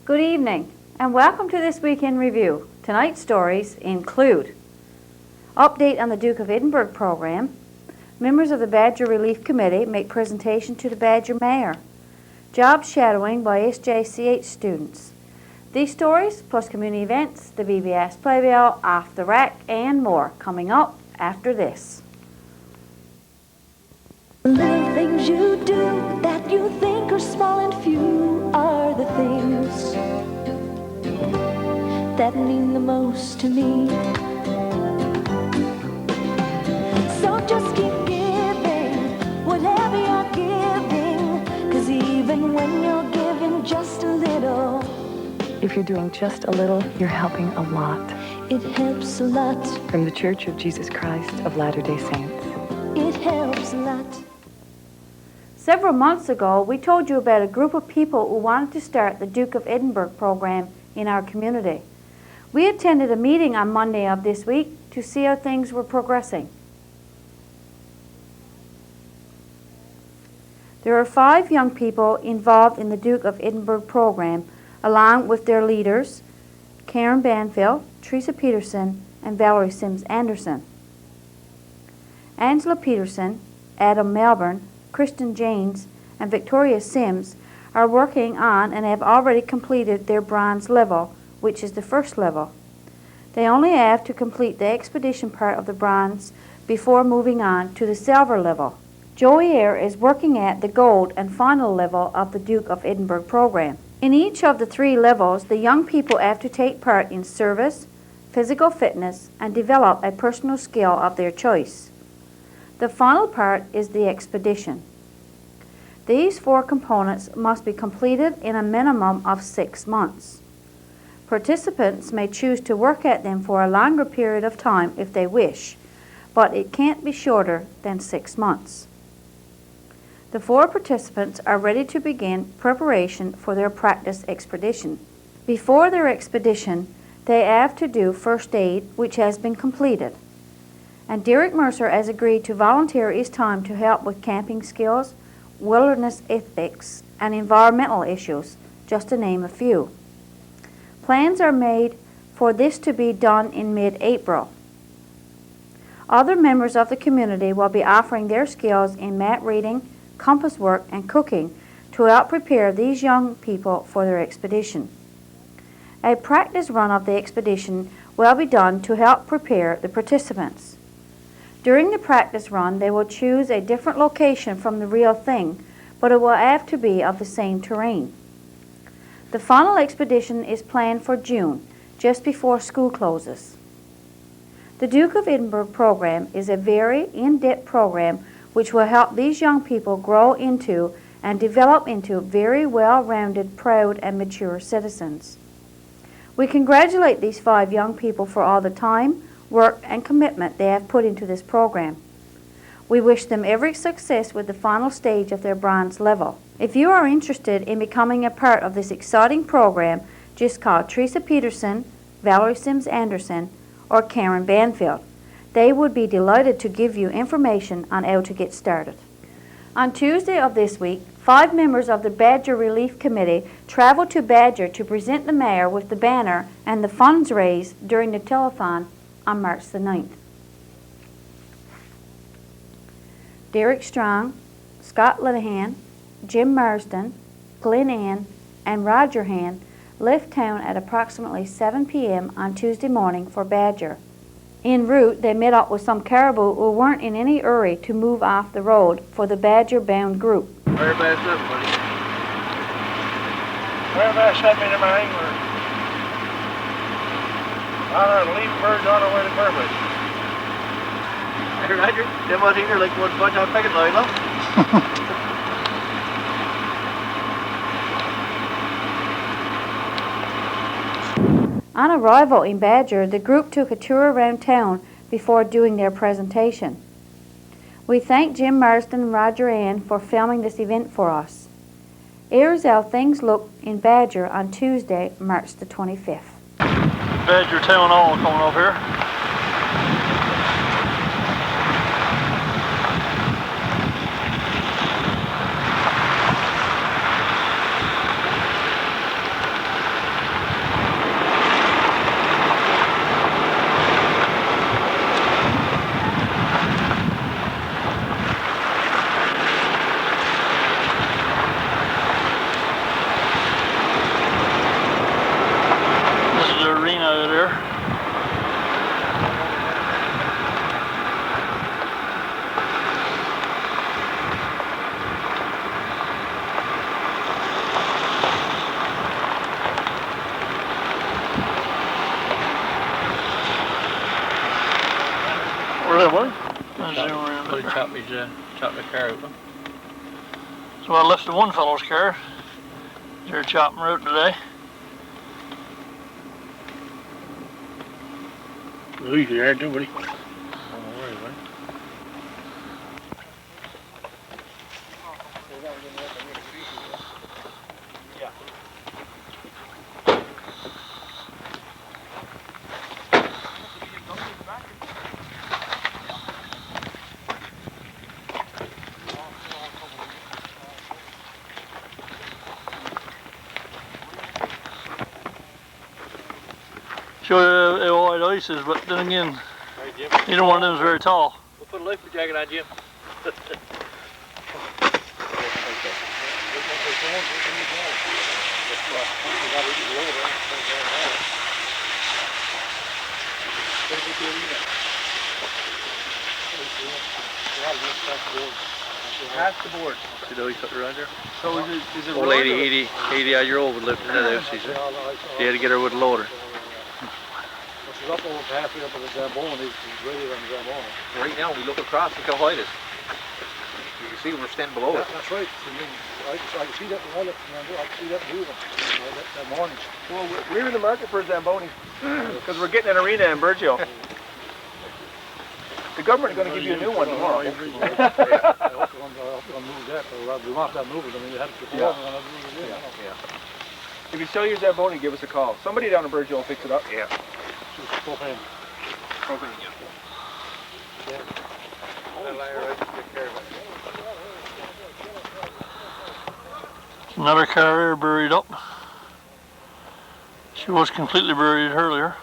Good evening and welcome to this week in review. Tonight's stories include update on the Duke of Edinburgh program, members of the Badger Relief Committee make presentation to the Badger Mayor, job shadowing by SJCH students. These stories plus community events, the BBS Playbill, Off the Rack and more coming up after this. The little things you do that you think are small and few are the things that mean the most to me. So just keep giving whatever you're giving, 'cause even when you're giving just a little, if you're doing just a little, you're helping a lot. it helps a lot. From the Church of Jesus Christ of Latter-day Saints. It helps a lot. Several months ago, we told you about a group of people who wanted to start the Duke of Edinburgh program in our community. We attended a meeting on Monday of this week to see how things were progressing. There are 5 young people involved in the Duke of Edinburgh program, along with their leaders, Karen Banfield, Teresa Peterson, and Valerie Sims Anderson. Angela Peterson, Adam Melbourne, Kristen Janes, and Victoria Sims are working on and have already completed their bronze level, which is the first level. They only have to complete the expedition part of the bronze before moving on to the silver level. Joey Eyre is working at the gold and final level of the Duke of Edinburgh program. In each of the 3 levels, the young people have to take part in service, physical fitness, and develop a personal skill of their choice. The final part is the expedition. These 4 components must be completed in a minimum of 6 months. Participants may choose to work at them for a longer period of time if they wish, but it can't be shorter than 6 months. The 4 participants are ready to begin preparation for their practice expedition. Before their expedition, they have to do first aid, which has been completed. And Derek Mercer has agreed to volunteer his time to help with camping skills, wilderness ethics, and environmental issues, just to name a few. Plans are made for this to be done in mid-April. Other members of the community will be offering their skills in map reading, compass work, and cooking to help prepare these young people for their expedition. A practice run of the expedition will be done to help prepare the participants. During the practice run, they will choose a different location from the real thing, but it will have to be of the same terrain. The final expedition is planned for June, just before school closes. The Duke of Edinburgh program is a very in-depth program which will help these young people grow into and develop into very well-rounded, proud, and mature citizens. We congratulate these 5 young people for all the time, work, and commitment they have put into this program. We wish them every success with the final stage of their bronze level. If you are interested in becoming a part of this exciting program, just call Teresa Peterson, Valerie Sims Anderson, or Karen Banfield. They would be delighted to give you information on how to get started. On Tuesday of this week, 5 members of the Badger Relief Committee traveled to Badger to present the mayor with the banner and the funds raised during the telethon on March the 9th. Derek Strong, Scott Linehan, Jim Marsden, Glenn Ann, and Roger Han left town at approximately 7 p.m. on Tuesday morning for Badger. En route, they met up with some caribou who weren't in any hurry to move off the road for the Badger-bound group. Whereabouts up, buddy? Whereabouts up into my England? On our leaf birds on our way to Burbage. Hey, Roger, them out here like one bunch of picket line, look. On arrival in Badger, the group took a tour around town before doing their presentation. We thank Jim Marsden and Roger Ann for filming this event for us. Here's how things look in Badger on Tuesday, March the 25th. Badger Town Hall coming up here. was doing around Put it. a chop the car out. So I left the one fellow's car. They're chopping root today. Louis, you there too, buddy? Oh, Don't worry about it. Sure, white ices, but then again, neither one of them is very tall. We'll put a life jacket on, Jim. Pass the board. See the way cut around there? So is it Old lady, 80 odd year old, would live in that house, she said. They had to get her with a loader. She's up over halfway up at the Zamboni, he's ready on the Zamboni. Right now, we look across, look how high it is. You can see we're standing below it. That's right. I can see that when I look around there, I can see that moving that morning. Well, we're in the market for Zamboni because we're getting an arena in Burgeo. The government's going to give you a new one tomorrow. I hope they'll move that, or we want that moving. I mean, they had to perform and I'll move it in. Yeah. If you sell your Zamboni, give us a call. Somebody down in Burgeo will fix it up. Yeah. Propane. Propane, yeah. Another car here buried up. She was completely buried earlier.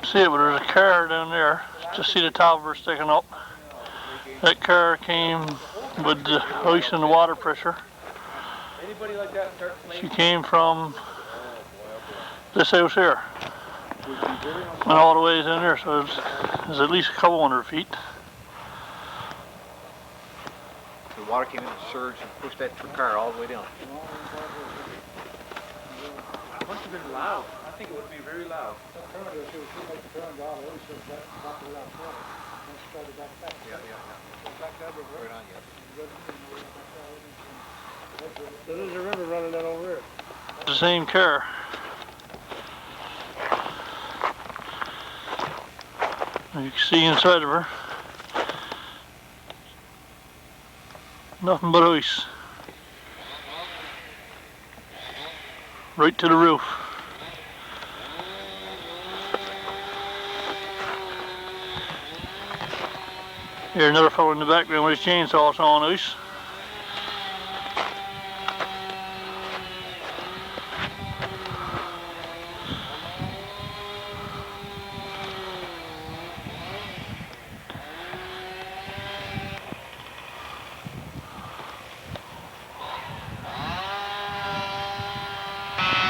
See it, but there's a car down there. Just see the top of her sticking up. That car came with the ice and the water pressure. She came from this house here. Went all the way in there, so it's at least a couple 100 feet. The water came in and surged and pushed that car all the way down. It must have been loud. I think it would be very loud. There is a river running down over here. The same car. You can see inside of her. Nothing but ice. Right to the roof. Here, another fellow in the background with his chainsaw sawing ice.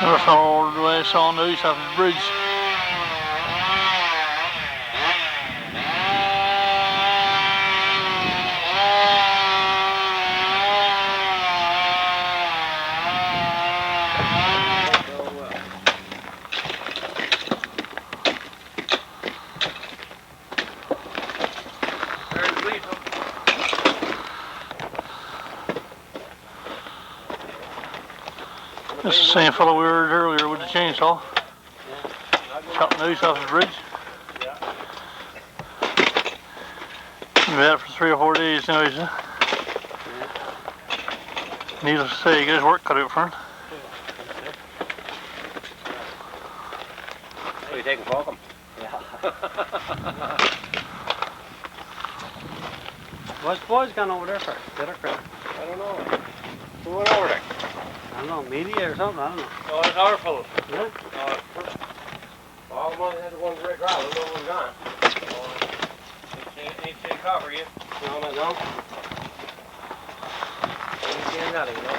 Another fellow all the way sawing ice off the bridge. This is the same fellow we heard earlier with the chainsaw. Chopping the ice off the bridge. We've had it for 3 or 4 days now, he's needless to say, he got his work cut out for him. So you take a welcome. What's the boys gone over there for? Dinner crowd? I don't know. Who went over there? I don't know, media or something, I don't know. Oh, it's our fellow. Yeah? All the money had the one great crowd, the other one's gone. Ain't seen copper yet. No, I don't. Ain't seen nothing, you know.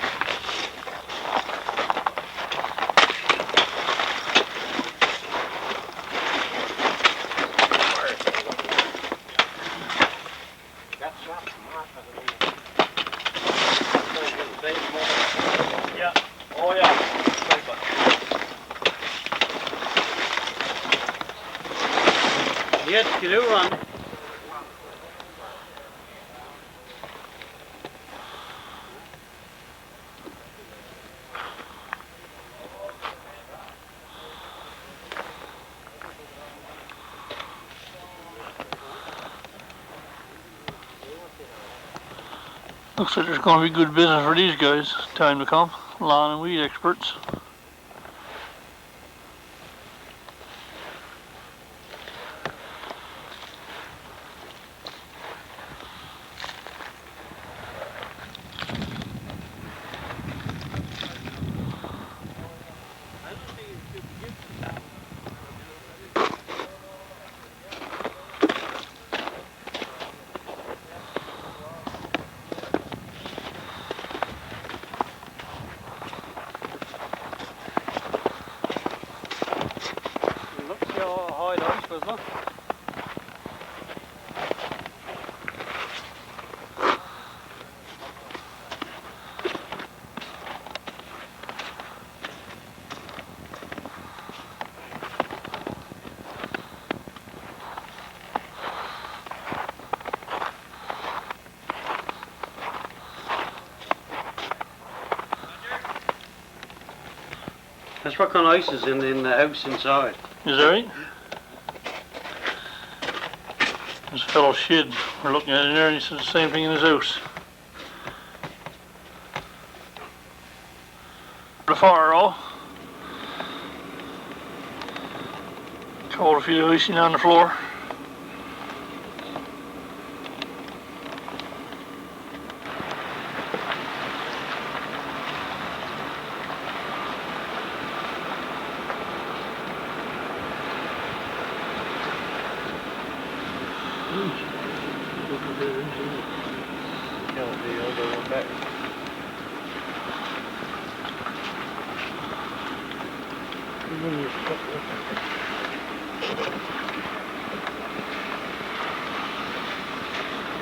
you do, Ron. Looks like there's going to be good business for these guys. Time to come. Lawn and weed experts. Look, see how high the ice was, look. That's what kind of ice is in the house inside. Is that right? This fellow Shid, we're looking at it there, and he said the same thing in his house. The fire all. Caught a few icing on the floor.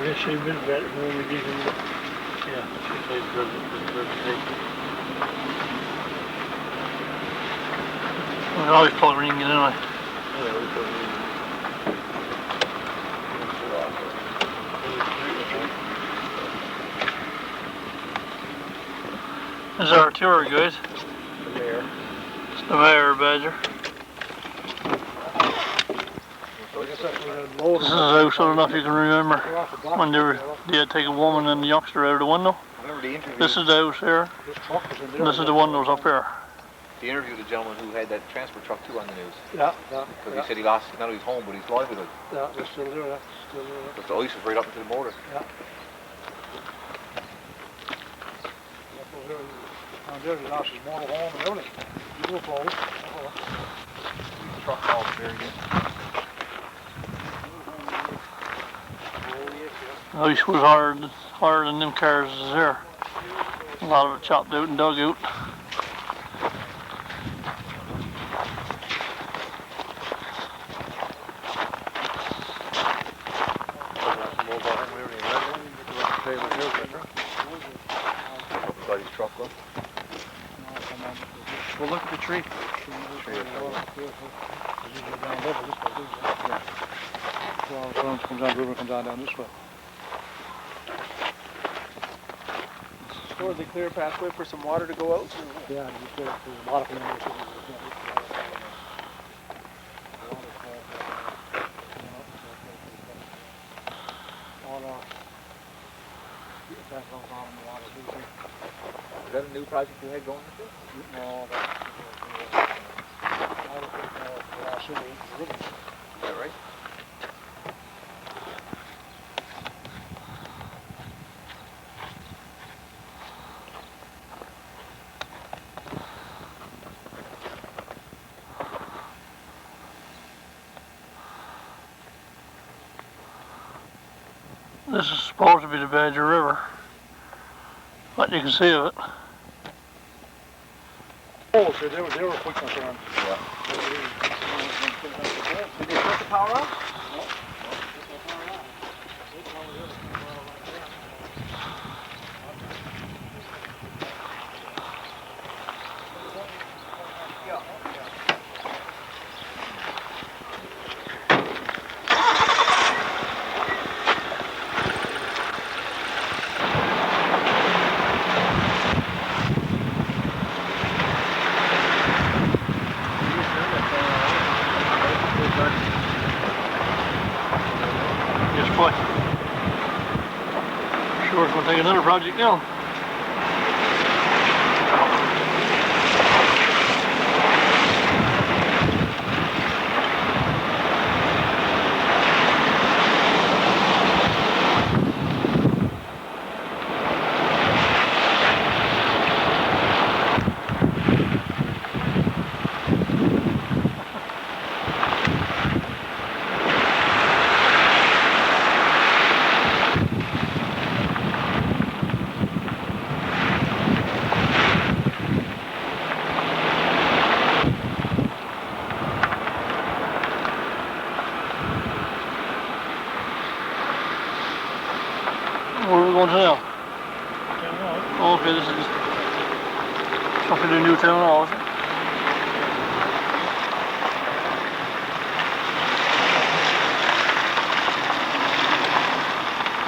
Yes, she been better when we did him. Yeah, she played good. We always plug ring in anyway. This is our tour guide. The mayor. It's the mayor badger. This is a house, I don't know if you can remember when they had take a woman and a youngster out of the window. This is the house here. And this is the windows up here. He interviewed a gentleman who had that transfer truck too on the news. Yeah. Because he said he lost not only his home but his livelihood. Yeah, they're still there, that's still there. Because the ice was right up into the motor. Yeah. Down there, he lost his motor home and everything. You go forward. Truck all there again. The ice was harder than them cars is there. A lot of it chopped out and dug out. Well, look at the tree. Comes down, river comes down this way. Or the clear pathway for some water to go out? Yeah, just go to a lot of things. Is that a new project you had going? No, Is that right? This is supposed to be the Badger River. What you can see of it. Oh, so they were quick concerned. Yeah. Did they shut the power off? Make another project now. Where are we going to now? Oh, okay, this is something to new town hall, is it?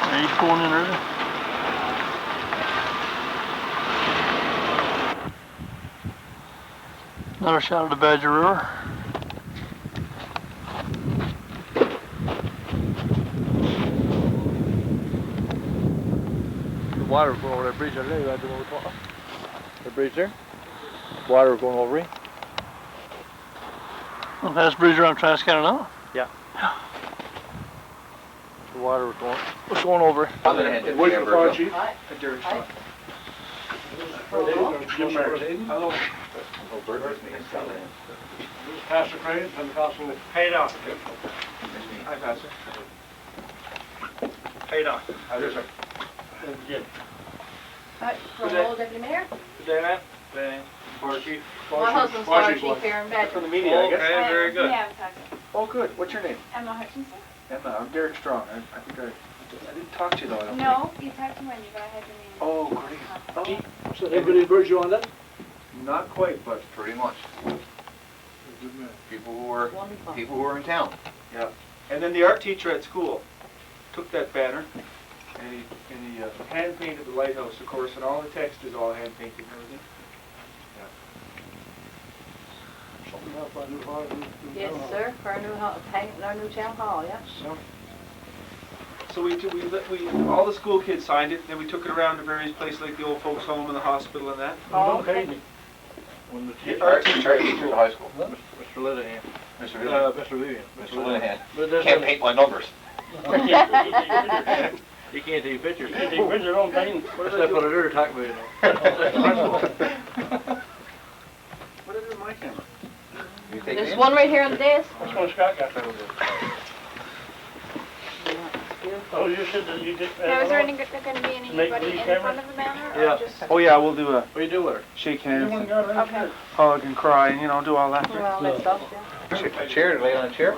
Yeah, he's going in early. Another shot of the Badger River. Water going over that bridge there, you had to go over top. The bridge there? Water going over it. Well, that's bridge around Transcanada. Yeah. The water was going over. Where's the fire chief? Hello. Pastor Craig and Councilman. Hey, Doc. Hi, Pastor. Hey, Doc. Hi, there, sir. Good. Hello, Deputy Mayor. Good day, man. Good day. Fire chief. My husband's fire chief here in Badger. From the media, I guess. Okay, very good. Yeah, Oh, good. What's your name? Emma Hutchinson. Emma. I'm Derek Strong. I think I didn't talk to you though. I don't No, you talked to Wendy, but I had your name. Oh, great. Oh, So everybody heard you on that? Not quite, but pretty much. People who were in town. Yeah. And then the art teacher at school took that banner and he hand painted the lighthouse, of course, and all the text is all hand painted and everything. Yes, sir, for our new our new town hall, yeah. So we all the school kids signed it, then we took it around to various places like the old folks home and the hospital and that. Oh, okay. When the The art teacher at Teacher at the high school. Mr. Linehan. Mr. Vivian. Mr. Vivian. Mr. Linehan. But there's Can't paint my numbers. You can't take pictures. You take pictures, don't paint. What did I put it there to talk about, you know? What did I do with my camera? You take There's it? one right here on the desk. Which one Scott got? Oh, you said that you did. Now, is there going to be anybody in camera? front of the banner? Yeah. Or just... Oh yeah, we'll do a What do you do with her? shake hands, and Okay. hug and cry, and do all that. Well, that stuff, yeah. A chair to lay on a chair.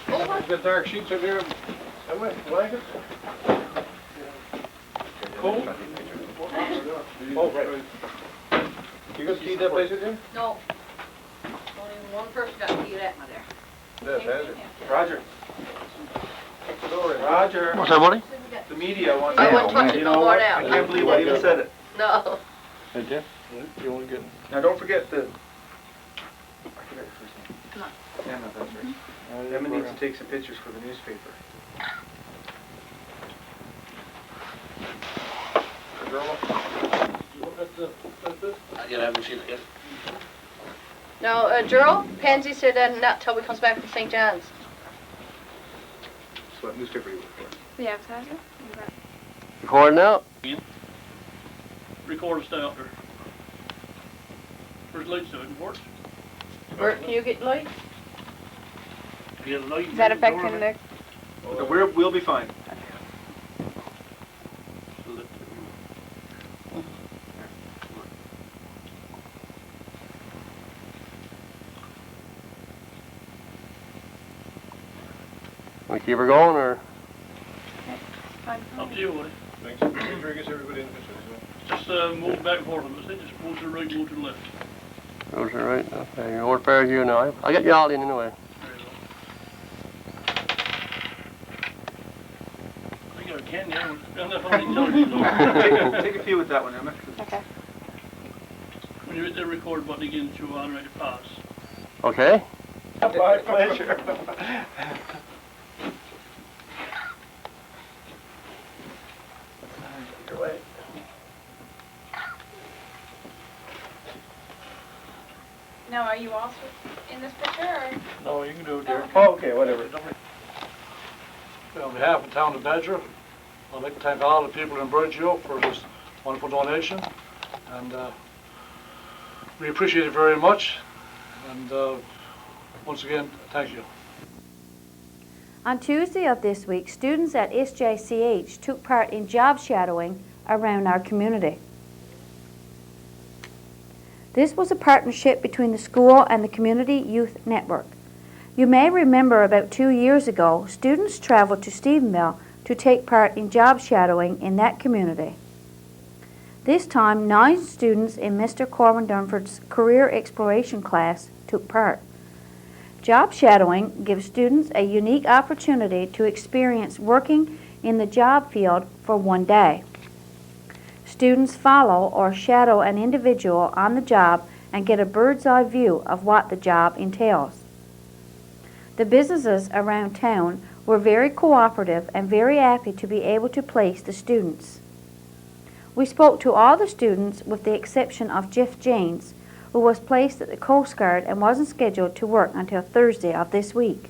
Got dark sheets up here. Blankets? Cool. Oh, right. You got to keep that place again? No. Only one person got to key that one there. Yes, has it? Roger. Take the door in. Roger. What's that, buddy? The media wants I to wouldn't touch it You no know more what? now. I can't believe I even said it. No. Hey, Jim, you want to get... Now don't forget the. I forgot your first name. Come on. Emma, that's right. Emma needs to take some pictures for the newspaper. I haven't seen it yet. No, Gerald, Pansy said not till we comes back from St. John's. So what newspaper you work for? The advertiser? Recording now? Recorder, stay out there. Where's lights to it, Bert? Bert, can you get light? Get a light. Is that affecting the... We'll be fine. We keep her going, or? Up to you, buddy. Thanks. Make sure he gets everybody in the picture. Just move back and forth a bit. Just move to the right, move to the left. Those are right. Okay, you're more fair as you now. I'll get you all in anyway. There you go. I got a can, yeah. Enough on the television. Take a few with that one, Emma. Okay. When you hit the record button again, it's your automatic pass. Okay. My pleasure. Your way. Now, are you also in this picture, or? No, you can do it, dear. Oh, okay, whatever. On behalf of the town of Badger, I'd like to thank all the people in Burgeo for this wonderful donation, and we appreciate it very much, and once again, thank you. On Tuesday of this week, students at SJCH took part in job shadowing around our community. This was a partnership between the school and the Community Youth Network. You may remember about 2 years ago, students traveled to Stephenville to take part in job shadowing in that community. This time, 9 students in Mr. Corwin Dunford's Career Exploration class took part. Job shadowing gives students a unique opportunity to experience working in the job field for one day. Students follow or shadow an individual on the job and get a bird's eye view of what the job entails. The businesses around town were very cooperative and very happy to be able to place the students. We spoke to all the students with the exception of Jeff Janes, who was placed at the Coast Guard and wasn't scheduled to work until Thursday of this week.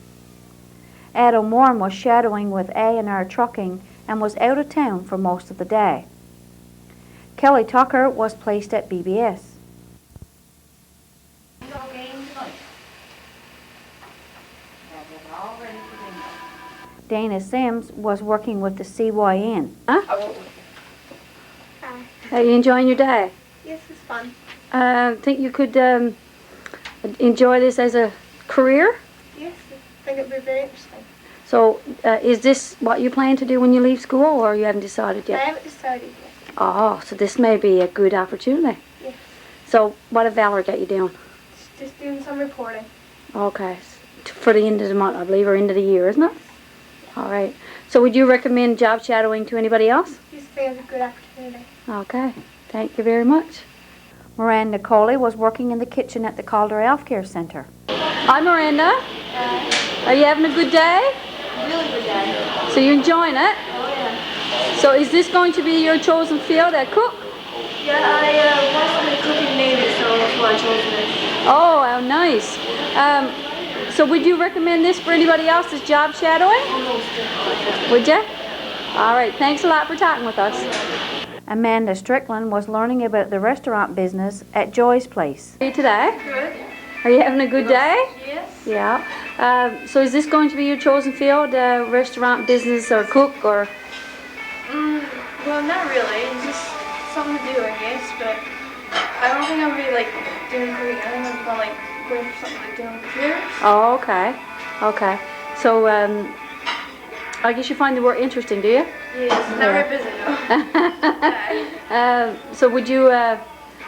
Adam Warren was shadowing with A&R Trucking and was out of town for most of the day. Kelly Tucker was placed at BBS. Dana Sims was working with the CYN. Huh? Are you enjoying your day? Yes, it's fun. Think you could enjoy this as a career? Yes, I think it would be very interesting. So, is this what you plan to do when you leave school, or you haven't decided yet? I haven't decided yet. Oh, so this may be a good opportunity. Yes. So, what did Valerie get you doing? Just doing some reporting. Okay, for the end of the month, I believe, or end of the year, isn't it? All right. So, would you recommend job shadowing to anybody else? Just think it's a good opportunity. Okay, thank you very much. Miranda Coley was working in the kitchen at the Calder Health Care Center. Hi, Miranda. Are you having a good day? Really good day. So you're enjoying it? Oh, yeah. So is this going to be your chosen field at cook? Yeah, I watched the cooking Navy, so that's why I chose this. Oh, how nice. So would you recommend this for anybody else as job shadowing? Almost definitely. Would you? All right, thanks a lot for talking with us. Amanda Strickland was learning about the restaurant business at Joy's Place. How are you today? Good. Are you having a good day? Yes. Yeah. So is this going to be your chosen field, restaurant business or cook or? Well, not really. It's just something to do, I guess. But I don't think I'm gonna be like doing cooking. I think I'm gonna like going for something like doing computers. Oh, okay. Okay. So I guess you find the work interesting, do you? Yes. Not very busy though. So would you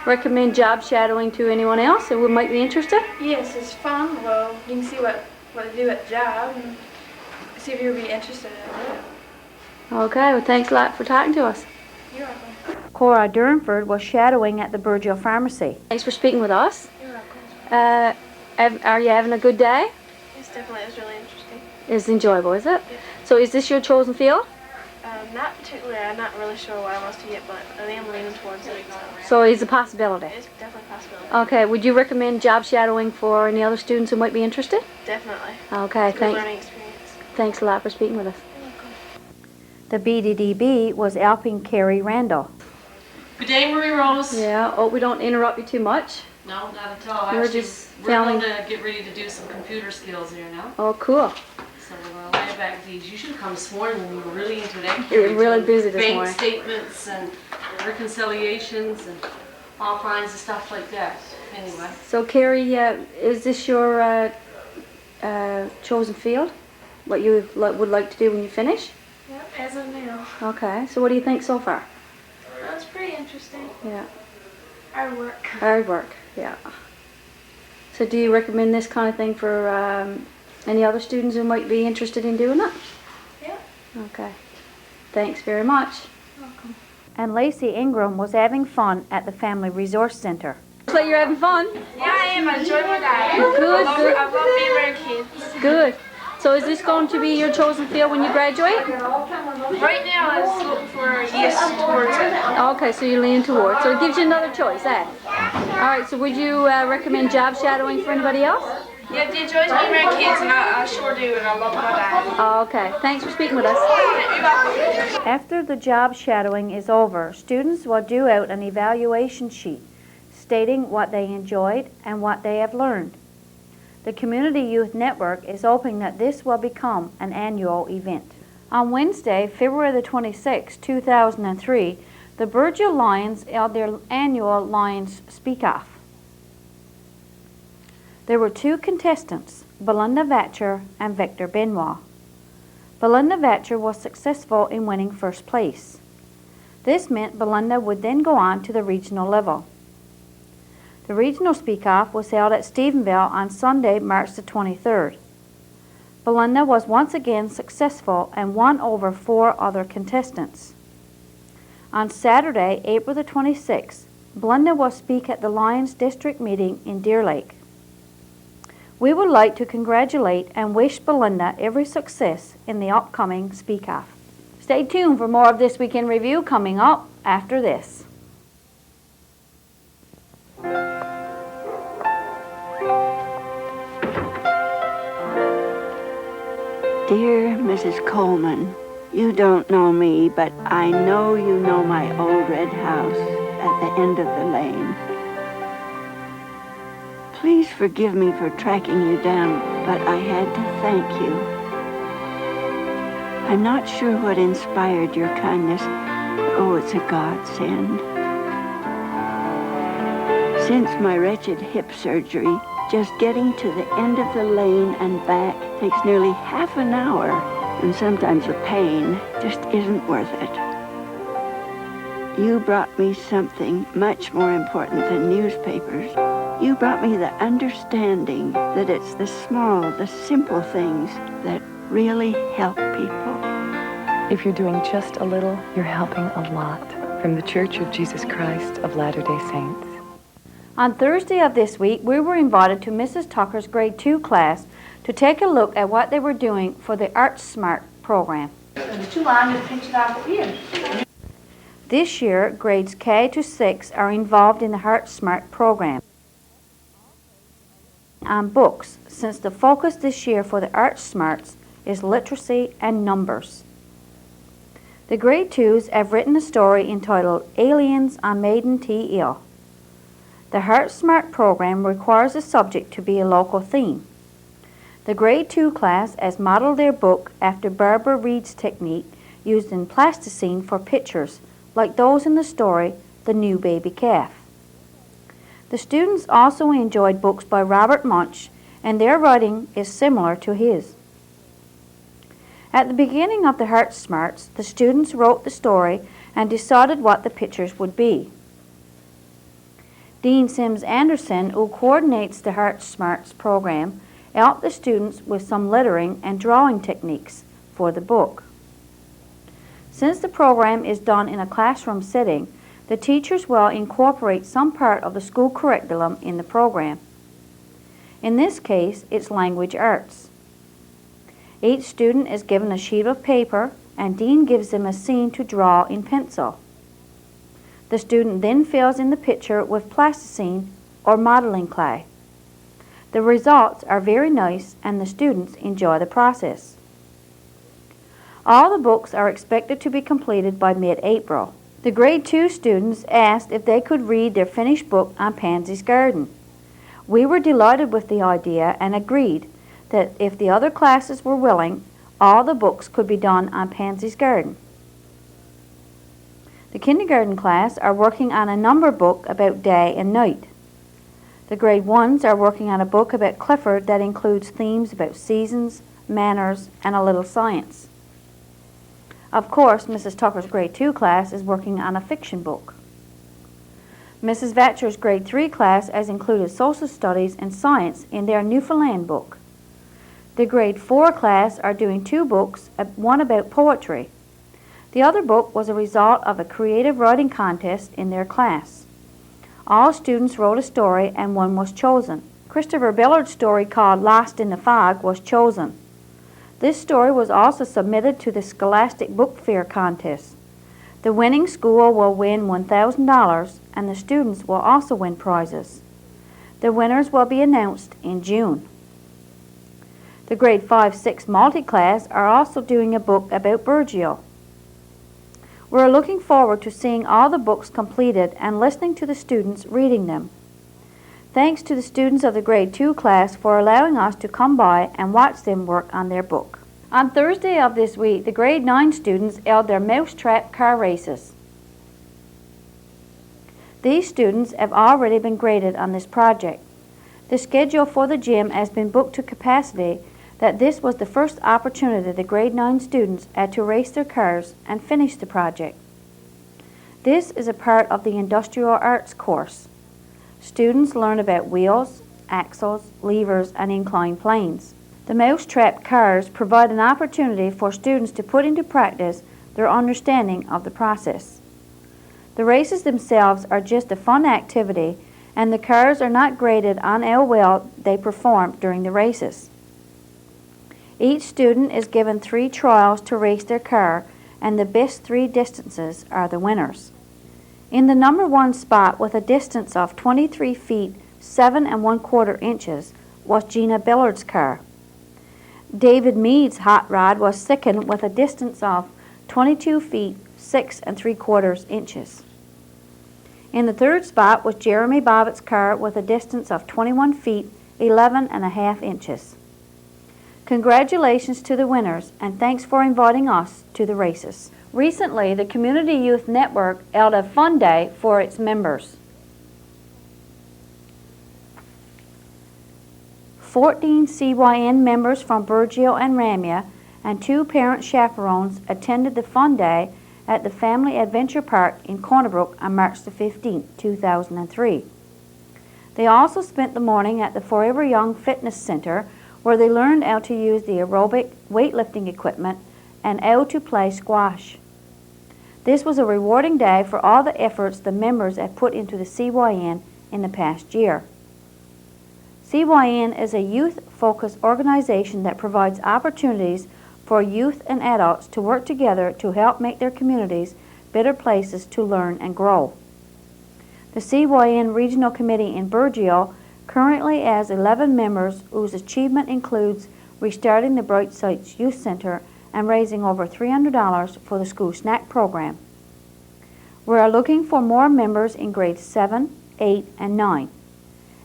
recommend job shadowing to anyone else who might be interested? Yes, it's fun. Well, you can see what they do at the job and see if you'll be interested in it. Okay, well thanks a lot for talking to us. You're welcome. Cora Durnford was shadowing at the Burgeo Pharmacy. Thanks for speaking with us. You're welcome. Are you having a good day? Yes, definitely. It was really interesting. It's enjoyable, is it? Yes. So is this your chosen field? Not particularly. I'm not really sure what I want to yet, but I am leaning towards it. So it's a possibility. It's definitely a possibility. Okay, would you recommend job shadowing for any other students who might be interested? Definitely. Okay, It's a good learning experience. Thanks a lot for speaking with us. You're welcome. The BDDB was helping Carrie Randall. Good day, Marie Rose. Yeah, hope we don't interrupt you too much. No, not at all. We're Actually, just we're filming. going to get ready to do some computer skills here now. Oh, cool. So we're going to lay back these. You should have come this morning when we were really into that. You were really busy this bank morning. statements and reconciliations and all kinds of stuff like that. Anyway. So, Carrie, is this your chosen field? What you would like to do when you finish? Yep, as of now. Okay, so what do you think so far? That was pretty interesting. Yeah. Hard work. Hard work, yeah. So do you recommend this kind of thing for any other students who might be interested in doing it? Yeah. Okay. Thanks very much. Welcome. And Lacey Ingram was having fun at the Family Resource Center. Looks like you're having fun. Yeah, I am. I enjoy my day. Good, good. I love being around kids. Good. So is this going to be your chosen field when you graduate? Right now, I was looking for yes towards it. Okay, so you're leaning towards. So it gives you another choice, eh? All right, so would you recommend job shadowing for anybody else? Yeah, if they enjoy being around kids, and I sure do, and I love my dad. Okay, thanks for speaking with us. After the job shadowing is over, students will do out an evaluation sheet stating what they enjoyed and what they have learned. The Community Youth Network is hoping that this will become an annual event. On Wednesday, February the 26th, 2003, the Burgeo Lions held their annual Lions Speak-Off. There were two contestants, Belinda Vatcher and Victor Benoit. Belinda Vatcher was successful in winning first place. This meant Belinda would then go on to the regional level. The regional speak-off was held at Stephenville on Sunday, March the 23rd. Belinda was once again successful and won over 4 other contestants. On Saturday, April the 26th, Belinda will speak at the Lions District meeting in Deer Lake. We would like to congratulate and wish Belinda every success in the upcoming speak-off. Stay tuned for more of This Week in Review coming up after this. Dear Mrs. Coleman, you don't know me, but I know you know my old red house at the end of the lane. Please forgive me for tracking you down, but I had to thank you. I'm not sure what inspired your kindness, but oh, it's a godsend. Since my wretched hip surgery, just getting to the end of the lane and back takes nearly half an hour, and sometimes the pain just isn't worth it. You brought me something much more important than newspapers. You brought me the understanding that it's the small, the simple things that really help people. If you're doing just a little, you're helping a lot. From the Church of Jesus Christ of Latter-day Saints. On Thursday of this week, we were invited to Mrs. Tucker's grade 2 class to take a look at what they were doing for the Art Smart program. This year, grades K to 6 are involved in the Art Smart program. On books, since the focus this year for the Art Smarts is literacy and numbers. The grade 2s have written a story entitled Aliens on Maiden T.L. The Art Smart program requires the subject to be a local theme. The grade 2 class has modeled their book after Barbara Reed's technique used in plasticine for pictures like those in the story The New Baby Calf. The students also enjoyed books by Robert Munch, and their writing is similar to his. At the beginning of the Art Smarts, the students wrote the story and decided what the pictures would be. Dean Sims Anderson, who coordinates the Art Smarts program, helped the students with some lettering and drawing techniques for the book. Since the program is done in a classroom setting, the teachers will incorporate some part of the school curriculum in the program. In this case, it's language arts. Each student is given a sheet of paper, and Dean gives them a scene to draw in pencil. The student then fills in the picture with plasticine or modeling clay. The results are very nice, and the students enjoy the process. All the books are expected to be completed by mid-April. The grade 2 students asked if they could read their finished book on Pansy's Garden. We were delighted with the idea and agreed that if the other classes were willing, all the books could be done on Pansy's Garden. The kindergarten class are working on a number book about day and night. The grade 1s are working on a book about Clifford that includes themes about seasons, manners, and a little science. Of course, Mrs. Tucker's grade 2 class is working on a fiction book. Mrs. Vatcher's grade 3 class has included social studies and science in their Newfoundland book. The grade 4 class are doing 2 books, one about poetry. The other book was a result of a creative writing contest in their class. All students wrote a story and one was chosen. Christopher Billard's story called Lost in the Fog was chosen. This story was also submitted to the Scholastic Book Fair contest. The winning school will win $1,000 and the students will also win prizes. The winners will be announced in June. The grade 5-6 multi-class are also doing a book about Burgeo. We're looking forward to seeing all the books completed and listening to the students reading them. Thanks to the students of the grade 2 class for allowing us to come by and watch them work on their book. On Thursday of this week, the grade 9 students held their mousetrap car races. These students have already been graded on this project. The schedule for the gym has been booked to capacity that this was the first opportunity the grade 9 students had to race their cars and finish the project. This is a part of the Industrial Arts course. Students learn about wheels, axles, levers, and inclined planes. The mousetrap cars provide an opportunity for students to put into practice their understanding of the process. The races themselves are just a fun activity, and the cars are not graded on how well they perform during the races. Each student is given 3 trials to race their car, and the best 3 distances are the winners. In the number 1 spot with a distance of 23 feet 7 1/4 inches was Gina Billard's car. David Mead's hot rod was second with a distance of 22 feet 6 3/4 inches. In the 3rd spot was Jeremy Bobbitt's car with a distance of 21 feet 11 1/2 inches. Congratulations to the winners, and thanks for inviting us to the races. Recently, the Community Youth Network held a fun day for its members. 14 CYN members from Burgeo and Ramia and 2 parent chaperones attended the fun day at the Family Adventure Park in Cornerbrook on March the 15th, 2003. They also spent the morning at the Forever Young Fitness Center, where they learned how to use the aerobic weightlifting equipment and how to play squash. This was a rewarding day for all the efforts the members have put into the CYN in the past year. CYN is a youth-focused organization that provides opportunities for youth and adults to work together to help make their communities better places to learn and grow. The CYN Regional Committee in Burgeo currently has 11 members whose achievement includes restarting the Bright Sights Youth Center and raising over $300 for the school snack program. We are looking for more members in grades 7, 8, and 9.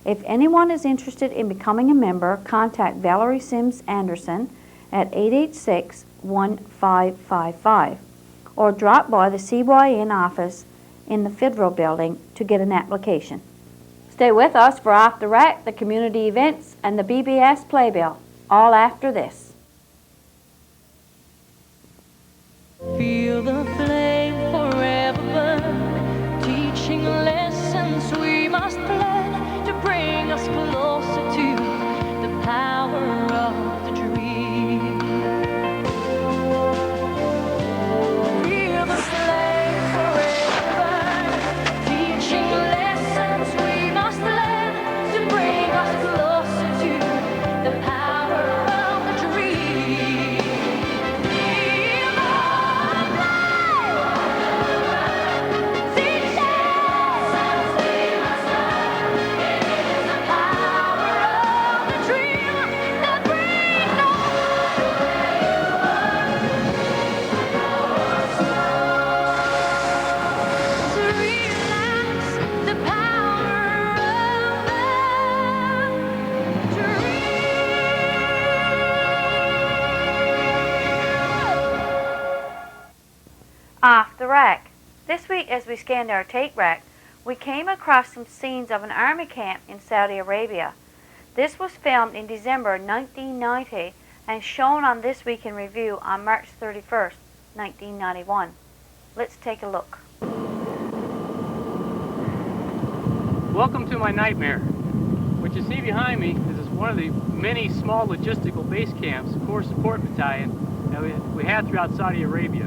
If anyone is interested in becoming a member, contact Valerie Sims Anderson at 886-1555 or drop by the CYN office in the Federal Building to get an application. Stay with us for Off the Rack, the community events, and the BBS Playbill, all after this. Feel the flame forever burn, teaching lessons we must learn to bring us closer to the power of the dream. Feel the flame forever burn, teaching lessons we must learn to bring us closer to the power of the dream. Off the Rack. This week, as we scanned our tape rack, we came across some scenes of an army camp in Saudi Arabia. This was filmed in December 1990 and shown on This Week in Review on March 31st, 1991. Let's take a look. Welcome to my nightmare. What you see behind me is one of the many small logistical base camps, Corps Support Battalion, that we had throughout Saudi Arabia.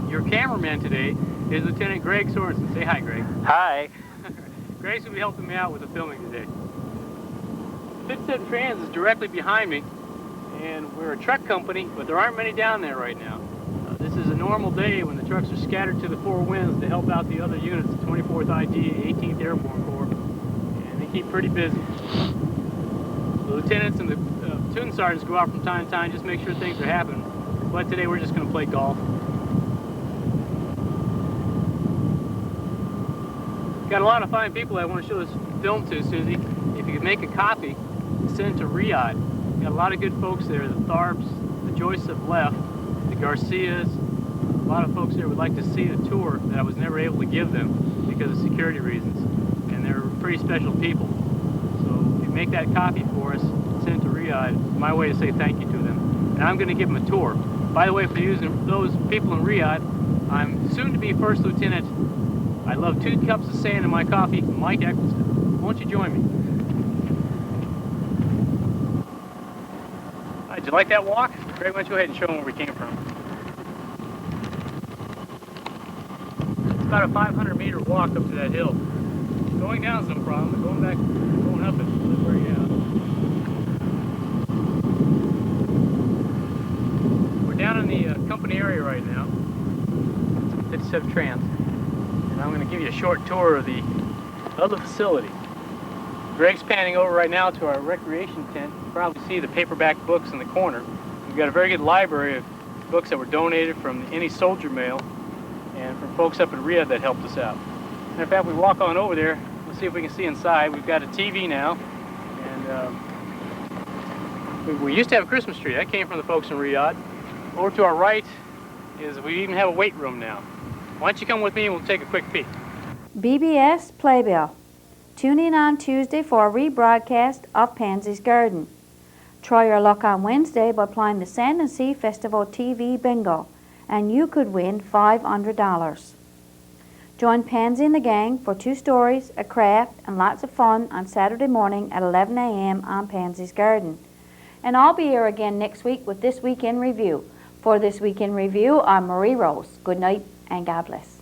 Your cameraman today is Lieutenant Greg Sorensen. Say hi, Greg. Hi. Greg's going to be helping me out with the filming today. Fitset Trans is directly behind me, and we're a truck company, but there aren't many down there right now. This is a normal day when the trucks are scattered to the four winds to help out the other units, the 24th IG, 18th Airborne Corps, and they keep pretty busy. The lieutenants and the platoon sergeants go out from time to time, just make sure things are happening. But today we're just going to play golf. Got a lot of fine people I want to show this film to, Susie. If you could make a copy, send it to Riyadh. Got a lot of good folks there. The Tharps, the Joyce have left, the Garcias. A lot of folks there would like to see the tour that I was never able to give them because of security reasons. And they're pretty special people. So if you make that copy for us, send it to Riyadh. My way to say thank you to them. And I'm going to give them a tour. By the way, for those people in Riyadh, I'm soon to be First Lieutenant. I love 2 cups of sand in my coffee, Mike Eccleston. Won't you join me? All right, did you like that walk? Greg, why don't you go ahead and show them where we came from. It's about a 500-meter walk up to that hill. Going down is no problem, but going back, going up is where you at. We're down in the company area right now. It's 57 Trans. And I'm going to give you a short tour of the facility. Greg's panning over right now to our recreation tent. You can probably see the paperback books in the corner. We've got a very good library of books that were donated from any soldier mail and from folks up in Riyadh that helped us out. And in fact, we walk on over there. Let's see if we can see inside. We've got a TV now, and we used to have a Christmas tree. That came from the folks in Riyadh. Over to our right is we even have a weight room now. Why don't you come with me and we'll take a quick peek. BBS Playbill. Tune in on Tuesday for a rebroadcast of Pansy's Garden. Try your luck on Wednesday by playing the Sand and Sea Festival TV Bingo, and you could win $500. Join Pansy and the gang for 2 stories, a craft, and lots of fun on Saturday morning at 11 a.m. on Pansy's Garden. And I'll be here again next week with This Week in Review. For This Week in Review, I'm Marie Rose. Good night and God bless.